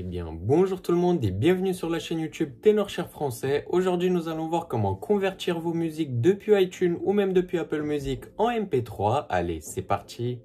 Eh bien, bonjour tout le monde et bienvenue sur la chaîne YouTube Tenorshare Français. Aujourd'hui, nous allons voir comment convertir vos musiques depuis iTunes ou même depuis Apple Music en MP3. Allez, c'est parti!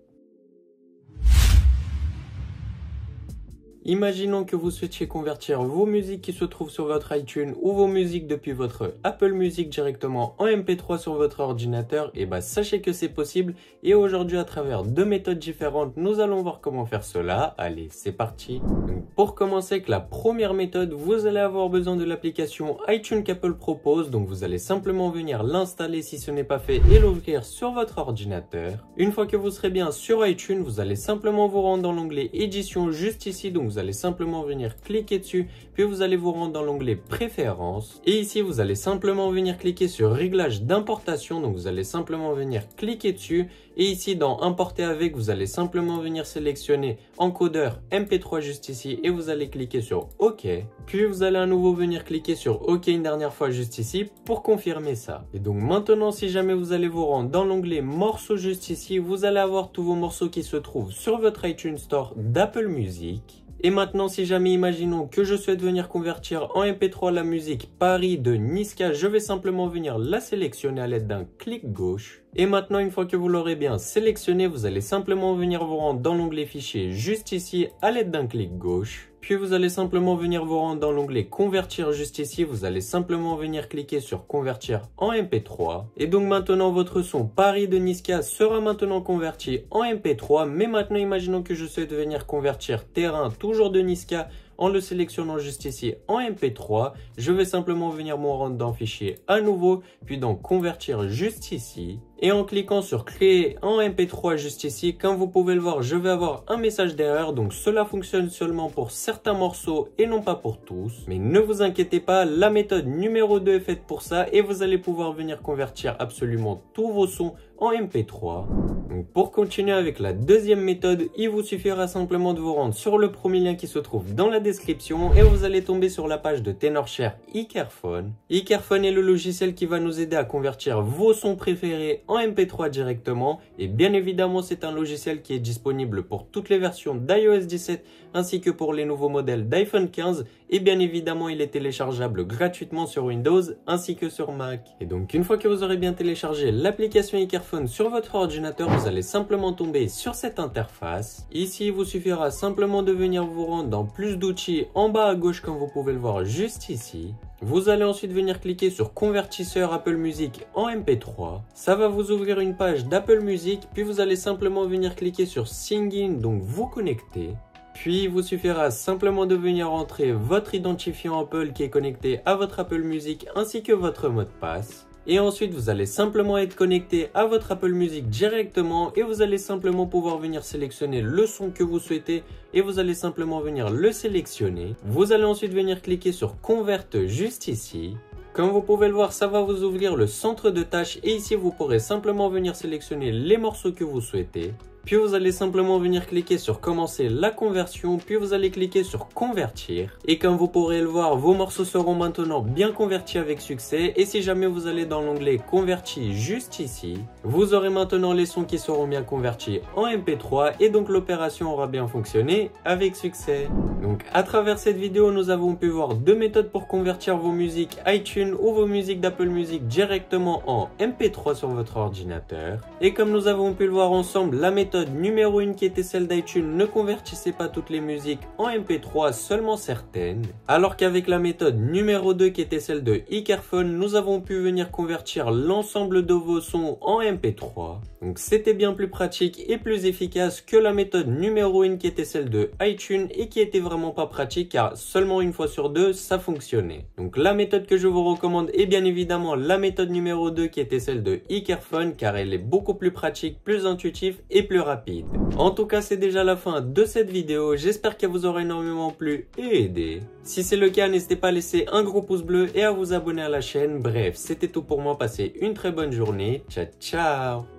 Imaginons que vous souhaitiez convertir vos musiques qui se trouvent sur votre iTunes ou vos musiques depuis votre Apple Music directement en MP3 sur votre ordinateur. Et bah sachez que c'est possible et aujourd'hui à travers deux méthodes différentes, nous allons voir comment faire cela. Allez, c'est parti. Donc, pour commencer avec la première méthode, vous allez avoir besoin de l'application iTunes qu'Apple propose. Donc vous allez simplement venir l'installer si ce n'est pas fait et l'ouvrir sur votre ordinateur. Une fois que vous serez bien sur iTunes, vous allez simplement vous rendre dans l'onglet édition juste ici. Donc vous allez simplement venir cliquer dessus, puis vous allez vous rendre dans l'onglet préférences. Et ici, vous allez simplement venir cliquer sur réglage d'importation. Donc vous allez simplement venir cliquer dessus. Et ici, dans importer avec, vous allez simplement venir sélectionner encodeur MP3 juste ici. Et vous allez cliquer sur OK. Puis vous allez à nouveau venir cliquer sur OK une dernière fois juste ici pour confirmer ça. Et donc maintenant, si jamais vous allez vous rendre dans l'onglet morceaux juste ici, vous allez avoir tous vos morceaux qui se trouvent sur votre iTunes Store d'Apple Music. Et maintenant, si jamais imaginons que je souhaite venir convertir en MP3 la musique Paris de Niska, je vais simplement venir la sélectionner à l'aide d'un clic gauche. Et maintenant, une fois que vous l'aurez bien sélectionné, vous allez simplement venir vous rendre dans l'onglet fichier juste ici à l'aide d'un clic gauche. Puis vous allez simplement venir vous rendre dans l'onglet convertir juste ici. Vous allez simplement venir cliquer sur convertir en MP3. Et donc maintenant votre son Paris de Niska sera maintenant converti en MP3. Mais maintenant imaginons que je souhaite venir convertir terrain toujours de Niska en le sélectionnant juste ici en MP3. Je vais simplement venir me rendre dans fichier à nouveau. Puis dans convertir juste ici. Et en cliquant sur créer en MP3 juste ici, comme vous pouvez le voir, je vais avoir un message d'erreur. Donc cela fonctionne seulement pour certains morceaux et non pas pour tous. Mais ne vous inquiétez pas, la méthode numéro 2 est faite pour ça et vous allez pouvoir venir convertir absolument tous vos sons en MP3. Donc pour continuer avec la deuxième méthode, il vous suffira simplement de vous rendre sur le premier lien qui se trouve dans la description et vous allez tomber sur la page de Tenorshare Ikerphone. Ikerphone est le logiciel qui va nous aider à convertir vos sons préférés en MP3 directement et bien évidemment c'est un logiciel qui est disponible pour toutes les versions d'iOS 17 ainsi que pour les nouveaux modèles d'iPhone 15 et bien évidemment il est téléchargeable gratuitement sur Windows ainsi que sur Mac. Et donc une fois que vous aurez bien téléchargé l'application Ikerphone sur votre ordinateur, vous allez simplement tomber sur cette interface. Ici il vous suffira simplement de venir vous rendre dans plus d'outils en bas à gauche comme vous pouvez le voir juste ici. Vous allez ensuite venir cliquer sur convertisseur Apple Music en MP3. Ça va vous ouvrir une page d'Apple Music, puis vous allez simplement venir cliquer sur Sign In, donc vous connecter. Puis il vous suffira simplement de venir entrer votre identifiant Apple qui est connecté à votre Apple Music ainsi que votre mot de passe. Et ensuite, vous allez simplement être connecté à votre Apple Music directement et vous allez simplement pouvoir venir sélectionner le son que vous souhaitez et vous allez simplement venir le sélectionner. Vous allez ensuite venir cliquer sur Convert juste ici. Comme vous pouvez le voir, ça va vous ouvrir le centre de tâches et ici, vous pourrez simplement venir sélectionner les morceaux que vous souhaitez. Puis vous allez simplement venir cliquer sur commencer la conversion, puis vous allez cliquer sur convertir. Et comme vous pourrez le voir, vos morceaux seront maintenant bien convertis avec succès. Et si jamais vous allez dans l'onglet converti juste ici, vous aurez maintenant les sons qui seront bien convertis en MP3 et donc l'opération aura bien fonctionné avec succès. Donc à travers cette vidéo, nous avons pu voir deux méthodes pour convertir vos musiques iTunes ou vos musiques d'Apple Music directement en MP3 sur votre ordinateur. Et comme nous avons pu le voir ensemble, la méthode numéro 1 qui était celle d'iTunes ne convertissait pas toutes les musiques en MP3, seulement certaines. Alors qu'avec la méthode numéro 2 qui était celle de Ikerphone, nous avons pu venir convertir l'ensemble de vos sons en MP3. Donc c'était bien plus pratique et plus efficace que la méthode numéro 1 qui était celle de iTunes et qui était vraiment pas pratique car seulement une fois sur deux ça fonctionnait. Donc la méthode que je vous recommande est bien évidemment la méthode numéro 2 qui était celle de Ikerphone car elle est beaucoup plus pratique, plus intuitive et plus rapide. En tout cas, c'est déjà la fin de cette vidéo. J'espère qu'elle vous aura énormément plu et aidé. Si c'est le cas, n'hésitez pas à laisser un gros pouce bleu et à vous abonner à la chaîne. Bref, c'était tout pour moi. Passez une très bonne journée. Ciao, ciao!